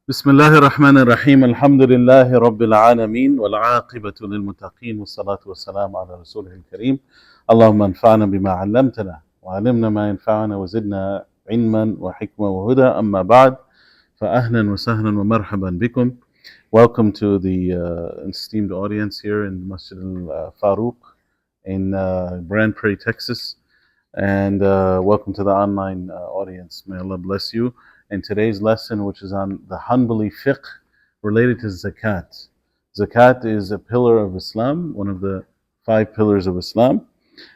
بسم الله الرحمن الرحيم الحمد لله رب العالمين والعاقبة للمتقين والصلاة والسلام على رسوله الكريم اللهم انفعنا بما علمتنا وعلمنا ما ينفعنا وزدنا علما وحكمة وهدى أما بعد فأهلا وسهلا ومرحبا بكم. Welcome to the esteemed audience here in Masjid al-Faruq in Grand Prairie, Texas. And welcome to the online audience. May Allah bless you. And today's lesson, which is on the Hanbali fiqh related to Zakat. Zakat is a pillar of Islam, one of the 5 pillars of Islam.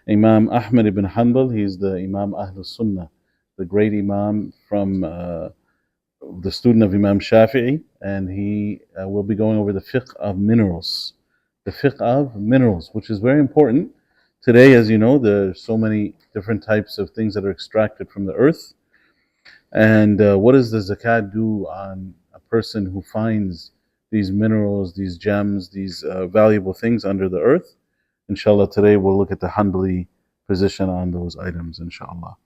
Imam Ahmad Ibn Hanbal, he's the Imam Ahlul Sunnah, the great Imam from the student of Imam Shafi'i, and he will be going over the fiqh of minerals. The fiqh of minerals, which is very important. Today, as you know, there's so many different types of things that are extracted from the earth. And what does the zakat do on a person who finds these minerals, these gems, these valuable things under the earth? Inshallah, today we'll look at the Hanbali position on those items, inshallah.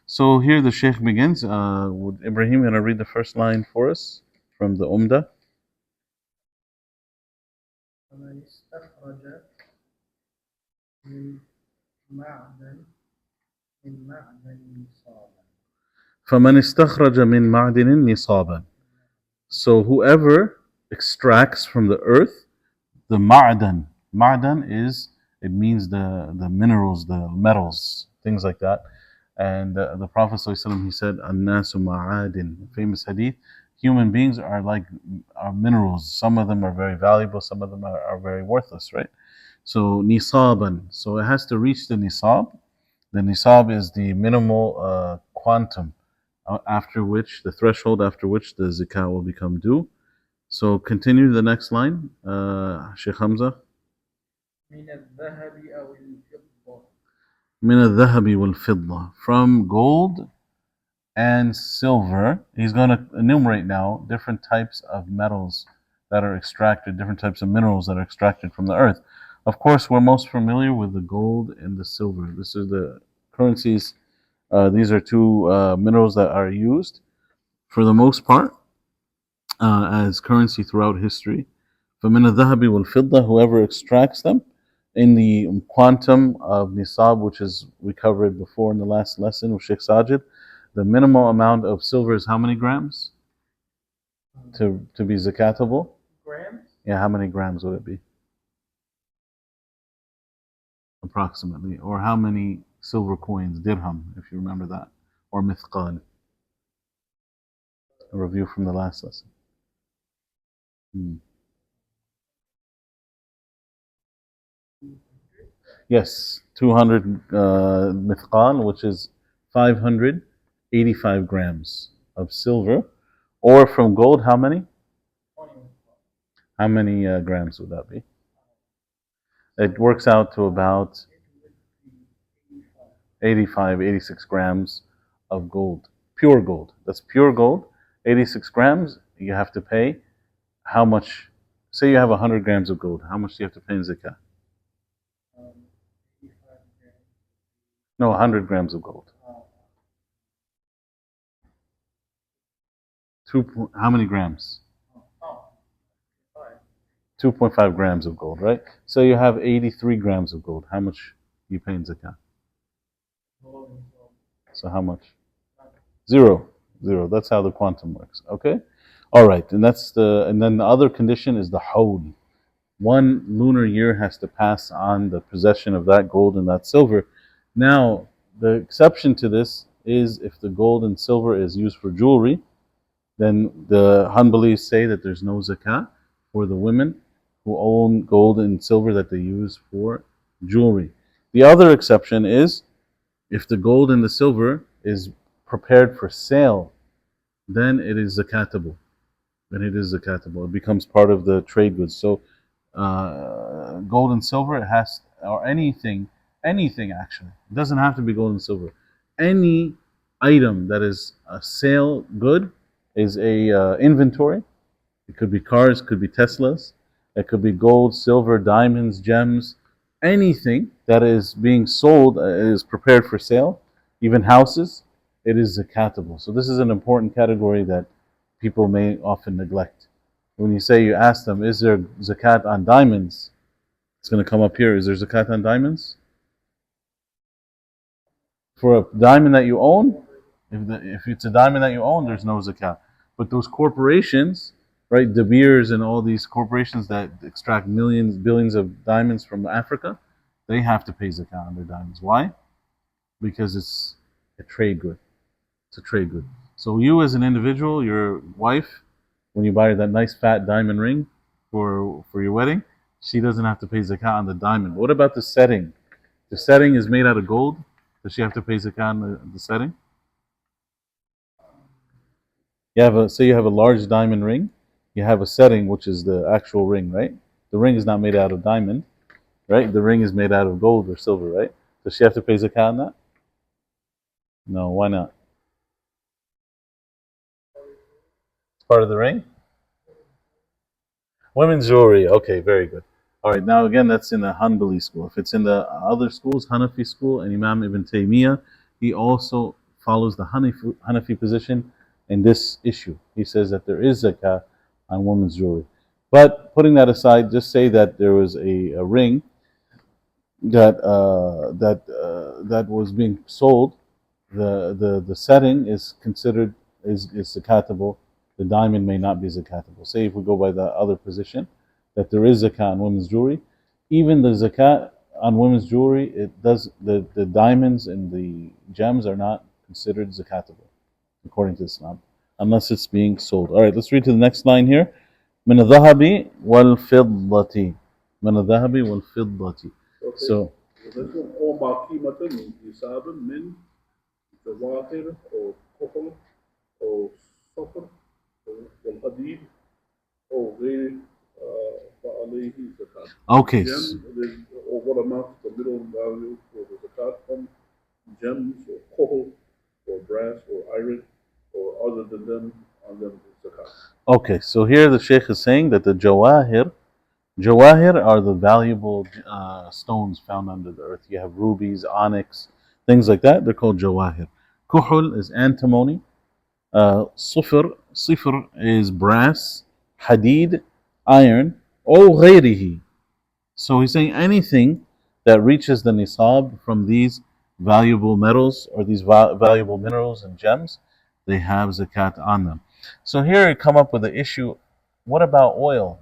So here the Sheikh begins. Would Ibrahim gonna read the first line for us from the Umdah? فمن استخرج من معدن نصابا. فمن استخرج من معدن نصابا. So whoever extracts from the earth the ma'dan. Ma'dan is, it means the minerals, the metals, things like that. And the Prophet ﷺ, he said, "An-nasu ma'adin." Famous hadith. Human beings are like minerals. Some of them are very valuable. Some of them are very worthless, right? So nisaban. So it has to reach the nisab. The nisab is the minimal quantum after which, the threshold after which the zakat will become due. So continue the next line, Sheikh Hamza. من الذهب أو الفضة. من الذهب والفضة. From gold and silver. He's going to enumerate now different types of metals that are extracted, different types of minerals that are extracted from the earth. Of course, we're most familiar with the gold and the silver. This is the currencies. These are two minerals that are used for the most part as currency throughout history. فَمِنَ الذَّهَبِ وَالْفِضَّةِ. Whoever extracts them in the quantum of nisab, which is we covered before in the last lesson with Sheikh Sajid. The minimal amount of silver is how many grams to be zakatable? Grams? Yeah, how many grams would it be? Approximately. Or how many silver coins, dirham, if you remember that, or mithqal. A review from the last lesson. Yes, 200 mithqal, which is 585 grams of silver. Or from gold, how many? 20. How many grams would that be? It works out to about 85, 86 grams of gold. Pure gold. That's pure gold. 86 grams, you have to pay how much? Say you have 100 grams of gold. How much do you have to pay in zakah? 85 grams. No, 100 grams of gold. How many grams? 2.5 grams of gold, right? So you have 83 grams of gold. How much you pay in zakah? So how much? Zero. That's how the quantum works. Okay? Alright, and then the other condition is the hawl. 1 lunar year has to pass on the possession of that gold and that silver. Now, the exception to this is if the gold and silver is used for jewelry, then the Hanbalis say that there's no zakat for the women who own gold and silver that they use for jewelry. The other exception is if the gold and the silver is prepared for sale, then it is zakatable. It becomes part of the trade goods. So gold and silver, it has, or anything actually. It doesn't have to be gold and silver. Any item that is a sale good is a inventory. It could be cars, could be Teslas, it could be gold, silver, diamonds, gems. Anything that is being sold is prepared for sale. Even houses, it is zakatable. So this is an important category that people may often neglect. When you ask them, is there zakat on diamonds? It's going to come up here. Is there zakat on diamonds? For a diamond that you own, if it's a diamond that you own, there's no zakat. But those corporations, right, De Beers and all these corporations that extract millions, billions of diamonds from Africa, they have to pay zakat on their diamonds. Why? Because it's a trade good. It's a trade good. So you as an individual, your wife, when you buy her that nice fat diamond ring for your wedding, she doesn't have to pay zakat on the diamond. What about the setting? The setting is made out of gold. Does she have to pay zakat on the setting? Say you have a large diamond ring. You have a setting which is the actual ring, right? The ring is not made out of diamond, right? The ring is made out of gold or silver, right? Does she have to pay zakat on that? No, why not? It's part of the ring. Women's jewelry. Okay, very good. All right, now again, that's in the Hanbali school. If it's in the other schools, Hanafi school and Imam Ibn Taymiyyah, he also follows the Hanafi position in this issue. He says that there is zakah on women's jewelry. But putting that aside, just say that there was a ring that was being sold. The setting is considered is zakatable. The diamond may not be zakatable. Say if we go by the other position, that there is zakat on women's jewelry, even the zakat on women's jewelry, it does the diamonds and the gems are not considered zakatable according to Islam, unless it's being sold. All right, let's read to the next line here. من الذهب والفضة. من الذهب والفضة. So وما قيمة نساب من جواهر أو كحل أو صفر والحديد أو غير فعليه زكاة. okay. Or what amount the middle value for the zakat from gems or coal or brass or iron or other than them on them zakat. Okay, so here the Sheikh is saying that the Jawahir are the valuable stones found under the earth. You have rubies, onyx, things like that. They're called Jawahir. Kuhul is antimony. Sifr is brass. Hadid, iron. Or غيره. So he's saying anything that reaches the nisab from these valuable metals or these valuable minerals and gems, they have zakat on them. So here I come up with the issue, what about oil?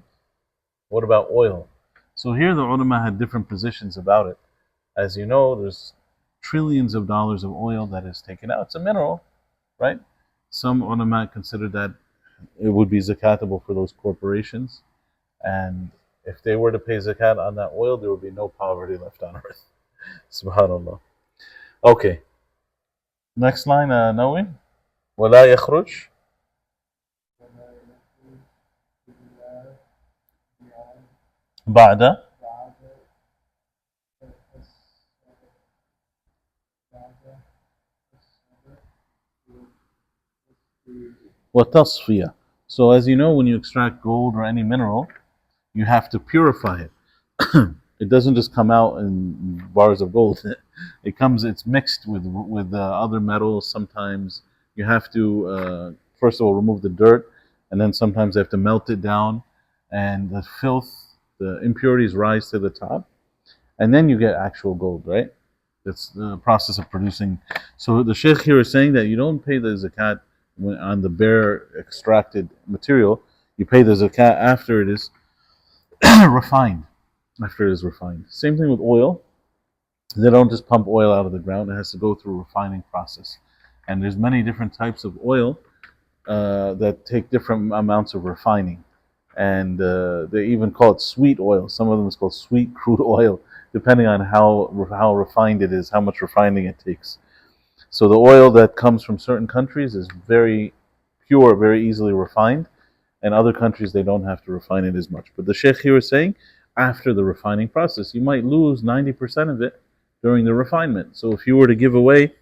What about oil? So here the ulama had different positions about it. As you know, there's trillions of dollars of oil that is taken out. It's a mineral, right? Some ulama consider that it would be zakatable for those corporations. And if they were to pay zakat on that oil, there would be no poverty left on earth. Subhanallah. Okay. Next line, Nawi. ولا يخرج بعد وتصفية. So as you know, when you extract gold or any mineral, you have to purify it. It doesn't just come out in bars of gold. It's mixed with other metals. Sometimes you have to first of all remove the dirt, and then sometimes they have to melt it down, and the filth, the impurities rise to the top, and then you get actual gold, right? That's the process of producing. So the Sheikh here is saying that you don't pay the zakat on the bare extracted material. You pay the zakat after it is refined. After it is refined. Same thing with oil. They don't just pump oil out of the ground. It has to go through a refining process. And there's many different types of oil that take different amounts of refining. And they even call it sweet oil. Some of them is called sweet crude oil, depending on how refined it is, how much refining it takes. So the oil that comes from certain countries is very pure, very easily refined. And other countries, they don't have to refine it as much. But the Sheikh here is saying, after the refining process, you might lose 90% of it during the refinement. So if you were to give away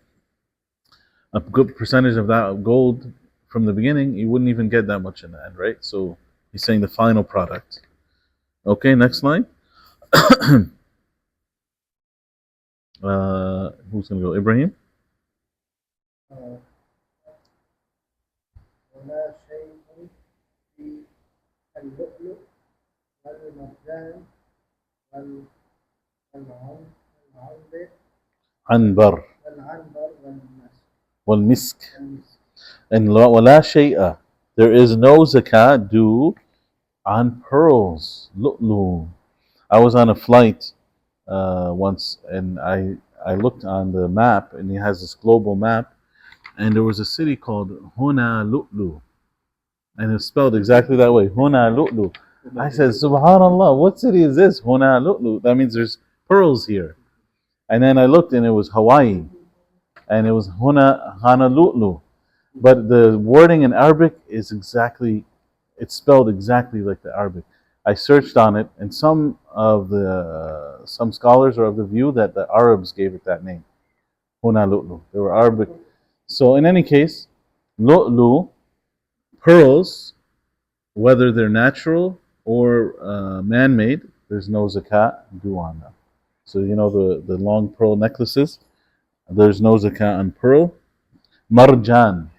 a good percentage of that gold from the beginning, you wouldn't even get that much in the end, right? So he's saying the final product. Okay, next line. Who's going to go? Ibrahim? ولا شيء واللؤلؤ والمرجان وال- والعنبر عنبر والعنبر والمسك. والمسك. And ولا شيء, there is no zakat due on pearls. لؤلؤ. I was on a flight once, and I looked on the map, and he has this global map, and there was a city called Huna Lu'lu, and it's spelled exactly that way, Huna Lu'lu. I said, Subhanallah, what city is this? Huna Lu'lu. That means there's pearls here. And then I looked, and it was Hawaii, and it was Huna Honolulu. But the wording in Arabic is exactly, it's spelled exactly like the Arabic. I searched on it, and some scholars are of the view that the Arabs gave it that name, Huna Lu'lu. They were Arabic. So in any case, Lu'lu, pearls, whether they're natural or man-made, there's no zakat due on them. So you know the long pearl necklaces, there's no zakat on pearl. Marjan.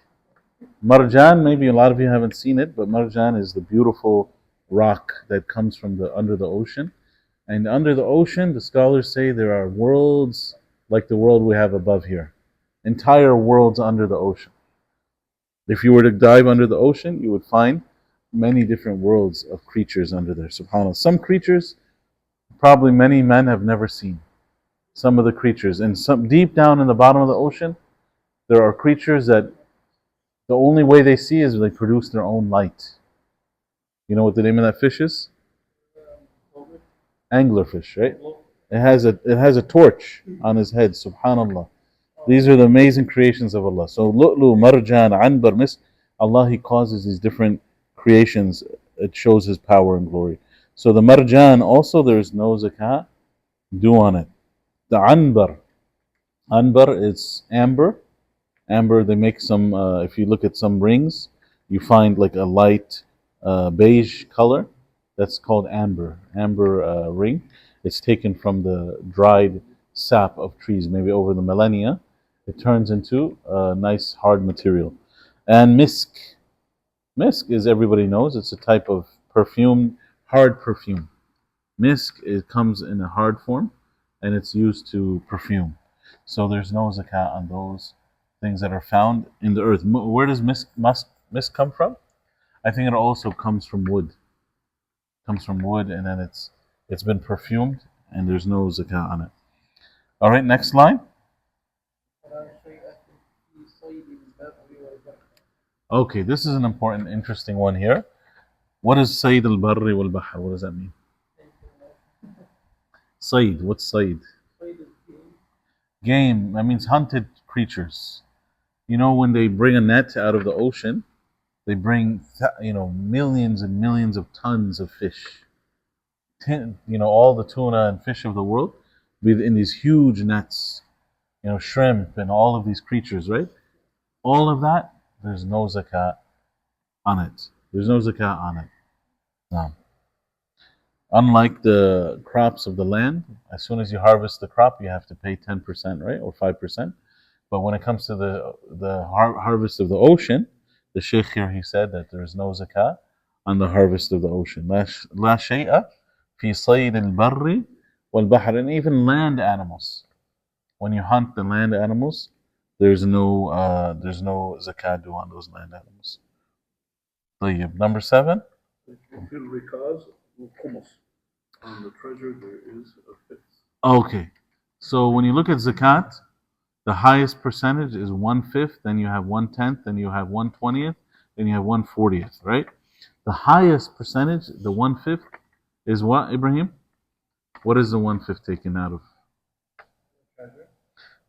Marjan, maybe a lot of you haven't seen it, but marjan is the beautiful rock that comes from under the ocean. And under the ocean, the scholars say there are worlds like the world we have above here. Entire worlds under the ocean. If you were to dive under the ocean, you would find many different worlds of creatures under there. SubhanAllah. Some creatures probably many men have never seen. Some of the creatures. And some deep down in the bottom of the ocean, there are creatures that the only way they see is they produce their own light. You know what the name of that fish is? Anglerfish, right? It has a torch on his head, subhanallah. These are the amazing creations of Allah. So lu'lu, marjan, anbar, misk, Allah, He causes these different creations. It shows His power and glory. So the marjan also, there is no zakat due on it. The anbar is amber. Amber, they make some, if you look at some rings, you find like a light beige color. That's called amber ring. It's taken from the dried sap of trees, maybe over the millennia. It turns into a nice hard material. And misk. Misk is, everybody knows, it's a type of perfume, hard perfume. Misk, it comes in a hard form, and it's used to perfume. So there's no zakat on those things that are found in the earth. Where does misk come from? I think it also comes from wood. It comes from wood, and then it's been perfumed, and there's no zakat on it. All right, next line. Okay, this is an important, interesting one here. What is Sayyid al-Barri wal-Bahr? What does that mean? Sayyid, what's Sayyid? Game, that means hunted creatures. You know, when they bring a net out of the ocean, they bring, millions and millions of tons of fish. All the tuna and fish of the world in these huge nets. Shrimp and all of these creatures, right? All of that, there's no zakat on it. There's no zakat on it. No. Unlike the crops of the land, as soon as you harvest the crop, you have to pay 10%, right? Or 5%. But when it comes to the harvest of the ocean, the Shaykh here, he said that there is no zakat on the harvest of the ocean. La shay'a fi sayd al-barri wal-bahr. And even land animals. When you hunt the land animals, there's no zakat due on those land animals. طيب. Number 7. On the treasure there is a fifth. Okay. So when you look at zakat, the highest percentage is 1/5, then you have 1/10, then you have 1/20, then you have 1/40, right? The highest percentage, the 1/5, is what, Ibrahim? What is the 1/5 taken out of?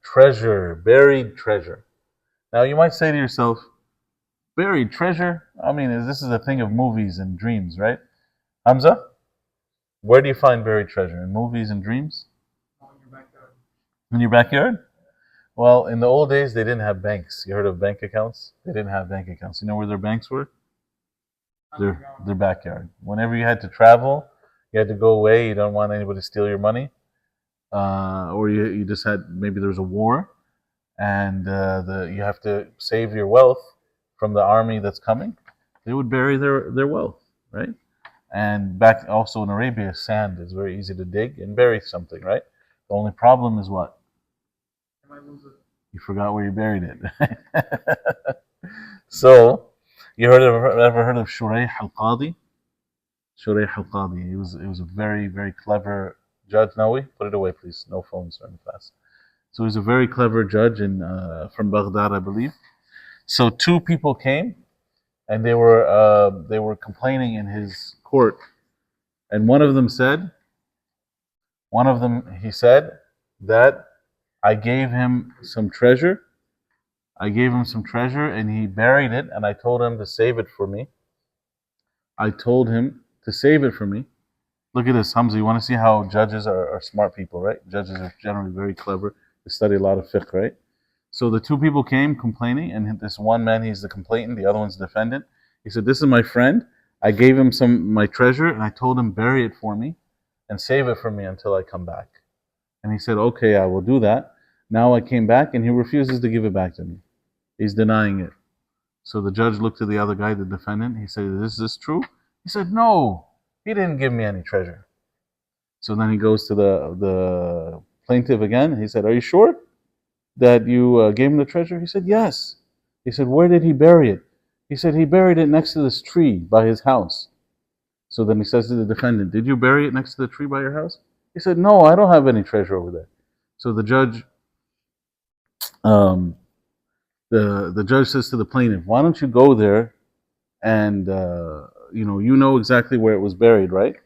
Treasure, buried treasure. Now you might say to yourself, buried treasure? I mean, this is a thing of movies and dreams, right? Hamza? Where do you find buried treasure? In movies and dreams? In your backyard? Well, in the old days, they didn't have banks. You heard of bank accounts? They didn't have bank accounts. You know where their banks were? Their backyard. Whenever you had to travel, you had to go away. You don't want anybody to steal your money. Or you just had, maybe there was a war, and you have to save your wealth from the army that's coming. They would bury their wealth, right? And back also in Arabia, sand is very easy to dig and bury something, right? The only problem is what? You forgot where you buried it. So, ever heard of Shuraih al-Qadi? Shuraih al-Qadi. He was a very, very clever judge. Now put it away, please. No phones or any fast. So he was a very clever judge from Baghdad, I believe. So two people came and they were complaining in his court, and he said that I gave him some treasure. I gave him some treasure and he buried it, and I told him to save it for me. I told him to save it for me. Look at this, Hamza. You want to see how judges are smart people, right? Judges are generally very clever. They study a lot of fiqh, right? So the two people came complaining, and this one man, he's the complainant, the other one's the defendant. He said, "This is my friend. I gave him my treasure, and I told him bury it for me, and save it for me until I come back." And he said, "Okay, I will do that." Now I came back, and he refuses to give it back to me. He's denying it. So the judge looked at the other guy, the defendant. He said, "Is this true?" He said, "No, he didn't give me any treasure." So then he goes to the plaintiff again. He said, "Are you sure that you gave him the treasure?" He said, "Yes." He said, "Where did he bury it?" He said, "He buried it next to this tree by his house." So then he says to the defendant, "Did you bury it next to the tree by your house?" He said, "No, I don't have any treasure over there." So the judge, um, the judge says to the plaintiff, "Why don't you go there and you know exactly where it was buried, right?"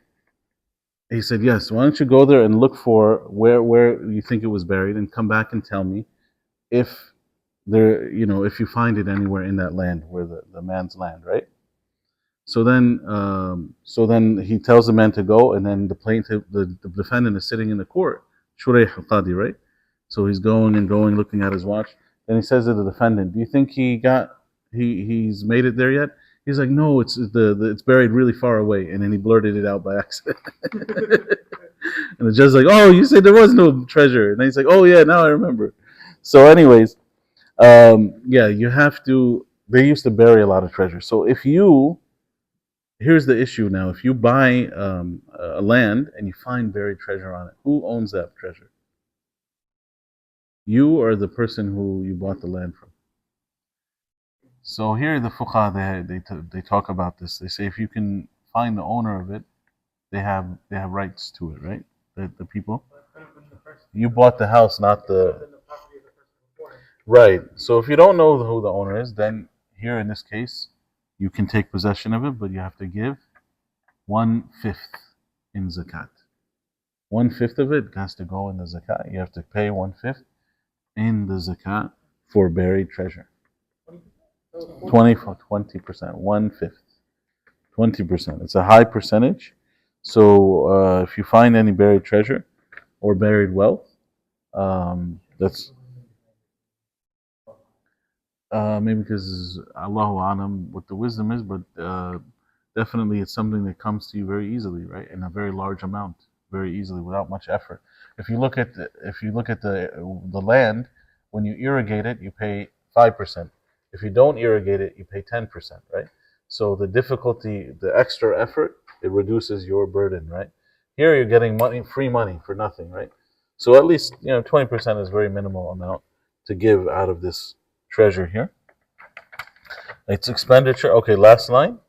He said, "Yes. Why don't you go there and look for where you think it was buried, and come back and tell me if if you find it anywhere in that land, where the man's land, right?" So then he tells the man to go, and then the plaintiff, the defendant, is sitting in the court, Shurayh al-Qadi, right? So he's going and going, looking at his watch. Then he says to the defendant, "Do you think he's made it there yet?" He's like, "No, it's buried really far away." And then he blurted it out by accident. And the judge's like, "Oh, you said there was no treasure." And then he's like, "Oh yeah, now I remember." So, anyways, yeah, you have to. They used to bury a lot of treasure. So here's the issue now: if you buy a land and you find buried treasure on it, who owns that treasure? You or the person who you bought the land from? So here the fuqaha they talk about this. They say if you can find the owner of it, they have rights to it, right? The people. You bought the house, not the right. So if you don't know who the owner is, then here in this case, you can take possession of it, but you have to give 1/5 in zakat. 1/5 of it has to go in the zakat. You have to pay 1/5 in the zakat for buried treasure. 20%, 1/5, 20%. It's a high percentage. So if you find any buried treasure or buried wealth, that's maybe because Allahu Alam what the wisdom is, but definitely it's something that comes to you very easily, right? In a very large amount, very easily, without much effort. If you look at the land, when you irrigate it, you pay 5%. If you don't irrigate it, you pay 10%, right? So the difficulty, the extra effort, it reduces your burden, right? Here you're getting free money for nothing, right? So at least 20% is a very minimal amount to give out of this treasure here. It's expenditure. Okay, last line.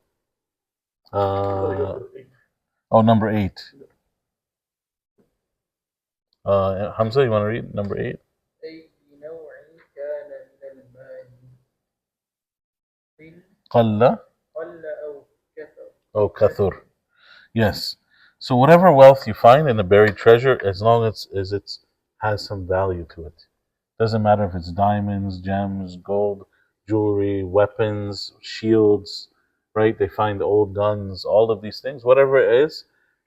Number 8. Hamza, you want to read number 8? قل أو كثر. Yes. So whatever wealth you find in a buried treasure, as long as it has some value to it. Doesn't matter if it's diamonds, gems, gold, jewelry, weapons, shields, right? They find old guns, all of these things. Whatever it is,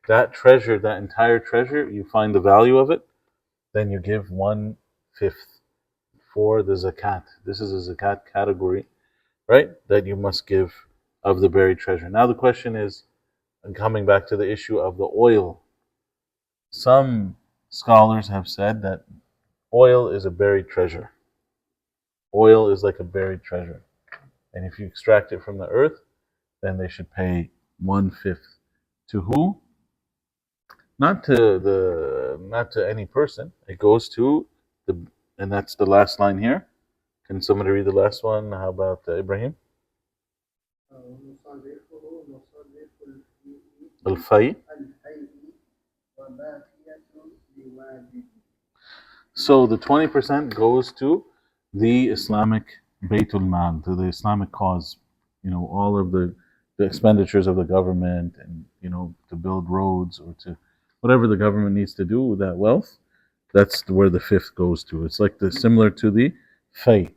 that treasure, that entire treasure, you find the value of it, then you give 1/5 for the zakat. This is a zakat category, right? That you must give of the buried treasure. Now the question is, coming back to the issue of the oil. Some scholars have said that oil is a buried treasure. Oil is like a buried treasure. And if you extract it from the earth, then they should pay 1/5 To who? Not to any person. It goes to the, and that's the last line here. Can somebody read the last one? How about Ibrahim? مصارفه مصرف الفيء Al-Fay. الفيء وباقية لواجب. So the 20% goes to the Islamic Baytul Mal, to the Islamic cause. All of the expenditures of the government, and to build roads, or to whatever the government needs to do with that wealth. That's where the fifth goes to. It's like similar to the Fay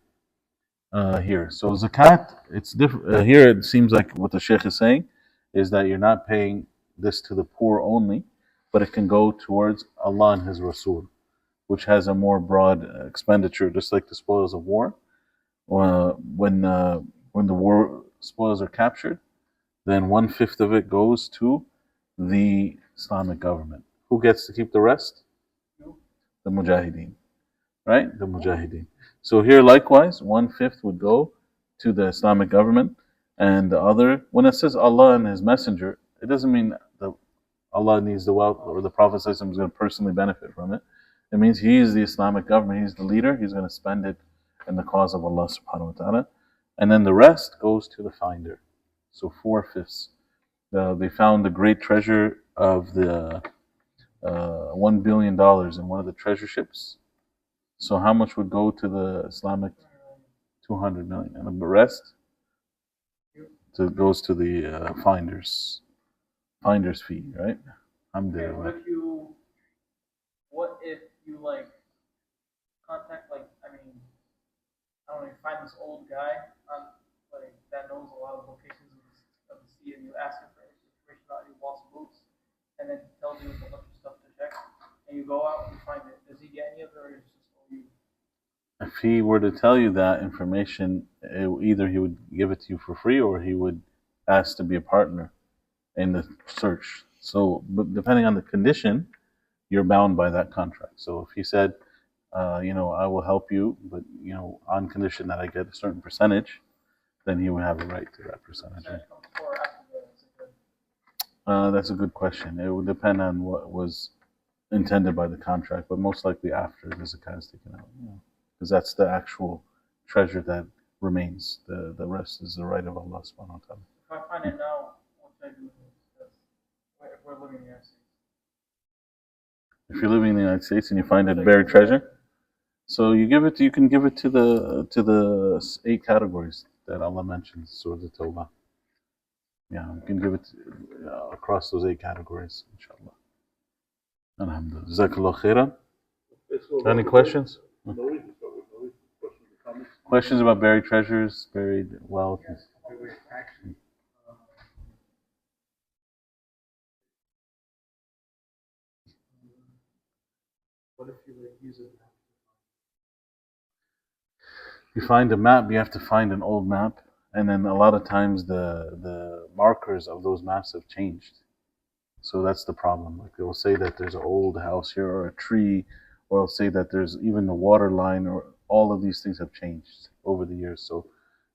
here. So zakat, it's different. Here it seems like what the Sheikh is saying is that you're not paying this to the poor only, but it can go towards Allah and His Rasul, which has a more broad expenditure, just like the spoils of war. When the war spoils are captured, then 1/5 of it goes to the Islamic government. Who gets to keep the rest? The Mujahideen, right? The Mujahideen. So here, likewise, 1/5 would go to the Islamic government, and the other, when it says Allah and His Messenger, it doesn't mean that Allah needs the wealth or the Prophet is going to personally benefit from it. It means he is the Islamic government, he's the leader, he's going to spend it in the cause of Allah subhanahu wa ta'ala. And then the rest goes to the finder. So 4/5. They found the great treasure of the $1 billion in one of the treasure ships. So how much would go to the Islamic? 200 million. And the rest goes to the finder's fee, right? Okay, what if you like contact, like, I mean, I don't know, you find this old guy on, like, that knows a lot of locations of the sea, and you ask him for information about your lost boats, and then he tells you a bunch of stuff to check, and you go out and you find it. Does he get any of it, or is it just all you? If he were to tell you that information, either he would give it to you for free, or he would ask to be a partner in the search. So, but depending on the condition, you're bound by that contract. So if he said, I will help you, but on condition that I get a certain percentage, then he would have a right to that percentage. That's a good question. It would depend on what was intended by the contract, but most likely after the zakat is taken out, because that's the actual treasure that remains. The rest is the right of Allah subhanahu wa ta'ala. If I find it now, what should I do with it? If we're living in the United States. If you're living in the United States and you find a buried treasure, so you can give it to the 8 categories that Allah mentions, Surah At-Tawbah. Yeah, you can give it across those 8 categories, inshallah. Alhamdulillah. Jazakallah khairan. Any questions? Questions about buried treasures, buried wealth? Yes. What if you use it? You find a map, you have to find an old map, and then a lot of times the markers of those maps have changed. So that's the problem. Like, they'll say that there's an old house here, or a tree, or they'll say that there's even the water line, or all of these things have changed over the years. So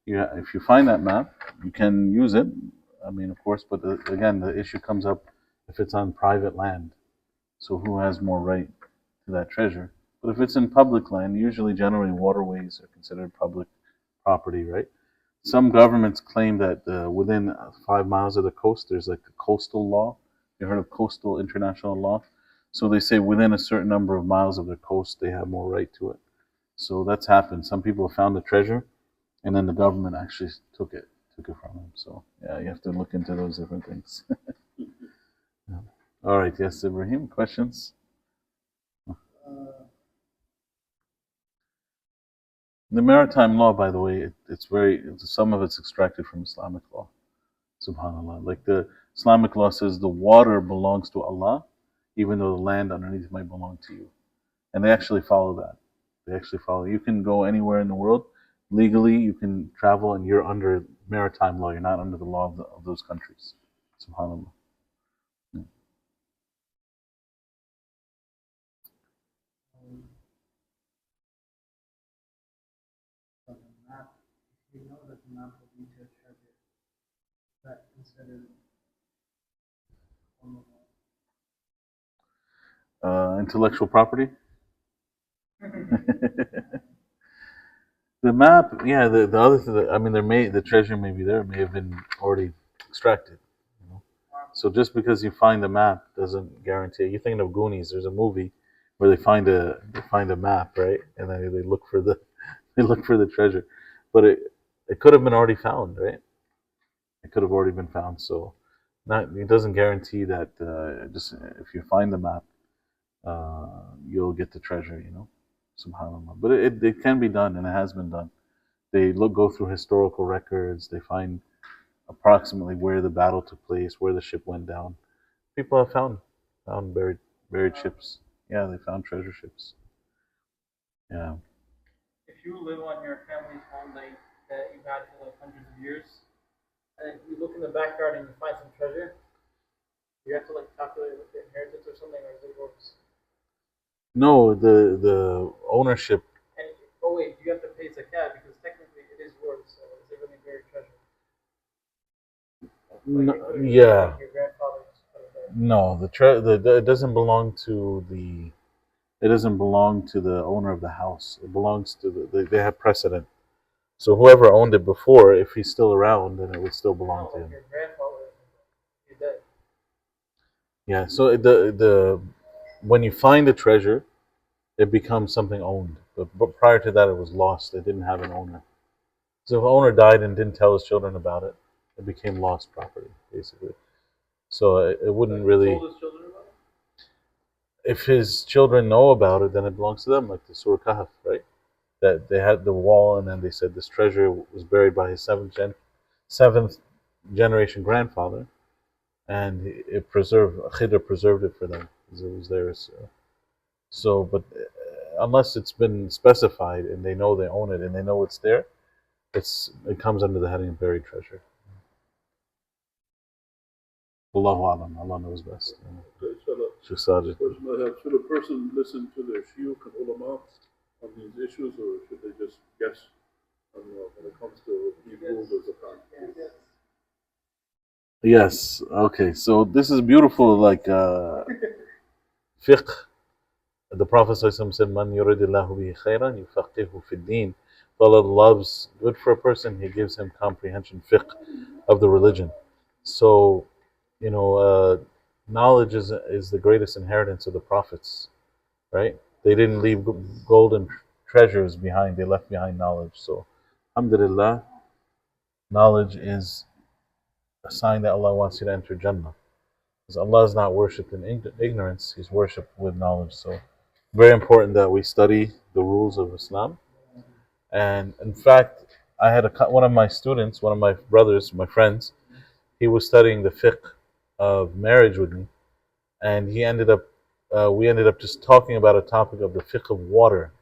if you find that map, you can use it. I mean, of course, but again, the issue comes up if it's on private land. So who has more right to that treasure? But if it's in public land, usually generally waterways are considered public property, right? Some governments claim that within 5 miles of the coast, there's like a coastal law. You heard of coastal international law? So they say within a certain number of miles of the coast, they have more right to it. So that's happened. Some people have found the treasure, and then the government actually took it from them. So yeah, you have to look into those different things. Yeah. All right, yes, Ibrahim, questions? The maritime law, by the way, some of it's extracted from Islamic law. Subhanallah. Like, the Islamic law says the water belongs to Allah, even though the land underneath might belong to you. And they actually follow that. You can go anywhere in the world. Legally, you can travel, and you're under maritime law. You're not under the law of those countries. Subhanallah. Yeah. The map, if you know that the map will lead to a treasure, is that considered Intellectual property. The map, yeah. The other thing, I mean, the treasure may be there, it may have been already extracted. You know? So just because you find a map doesn't guarantee. You're thinking of Goonies. There's a movie where they find a map, right, and then they look for the they look for the treasure, but it could have been already found, right? It could have already been found. So not it doesn't guarantee that just if you find the map, you'll get the treasure. Subhanallah. But it can be done, and it has been done. They go through historical records. They find approximately where the battle took place, where the ship went down. People have found buried ships. Yeah, they found treasure ships. Yeah. If you live on your family's home that you've had for like hundreds of years, and you look in the backyard and you find some treasure, you have to like calculate with the inheritance or something, or is it yours? No, the ownership. And oh wait, you have to pay zakat because technically it is yours. So is it really buried treasure? Yeah. Like your grandfather's. No, it doesn't belong to the. It doesn't belong to the owner of the house. It belongs to they have precedent. So whoever owned it before, if he's still around, then it would still belong to him. Your grandfather, he's dead. Yeah. So the when you find a treasure, it becomes something owned. But prior to that, it was lost. It didn't have an owner. So if the owner died and didn't tell his children about it, it became lost property, basically. So it wouldn't really. Told his children about it? If his children know about it, then it belongs to them, like the Surah Kahf, right? That they had the wall, and then they said this treasure was buried by his seventh generation grandfather, and Khidr preserved it for them because it was theirs. So, but unless it's been specified and they know they own it and they know it's there, it comes under the heading of buried treasure. Allahu Alam, Allah knows best. Okay, so Sajid. should a person listen to their shuyukh and ulama on these issues, or should they just guess when it comes to these rules of zakat? Yes. Okay. So this is beautiful, like fiqh. The Prophet said, "Man yuridillahu bihi khayran yufaqihu fi din." If Allah loves good for a person, He gives him comprehension, fiqh, of the religion. So, knowledge is the greatest inheritance of the prophets, right? They didn't leave golden treasures behind; they left behind knowledge. So, alhamdulillah, knowledge is a sign that Allah wants you to enter Jannah. Because Allah is not worshipped in ignorance; He's worshipped with knowledge. So, very important that we study the rules of Islam. And in fact, I had one of my students, one of my brothers, my friends. He was studying the fiqh of marriage with me, and we ended up just talking about a topic of the fiqh of water.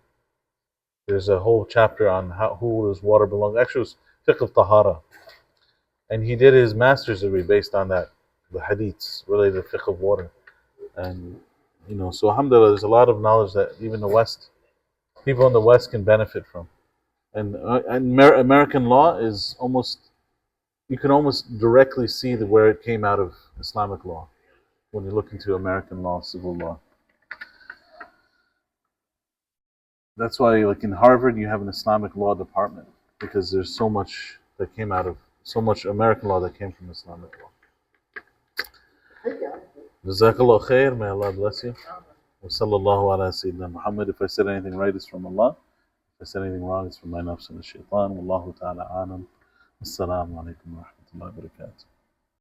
There's a whole chapter on who does water belong. Actually, it was fiqh of tahara, and he did his master's degree based on that, the hadiths related to fiqh of water. And so alhamdulillah, there's a lot of knowledge that even people in the West can benefit from. And American law is you can almost directly see where it came out of Islamic law when you look into American law, civil law. That's why, like in Harvard, you have an Islamic law department because there's so much American law that came from Islamic law. Jazakallah khair, may Allah bless you. Wa sallallahu ala Sayyidina Muhammad. If I said anything right, it's from Allah. If I said anything wrong, it's from my nafs and the shaitan. Wallahu ta'ala alam. Assalamu alaikum wa rahmatullahi wa barakatuh.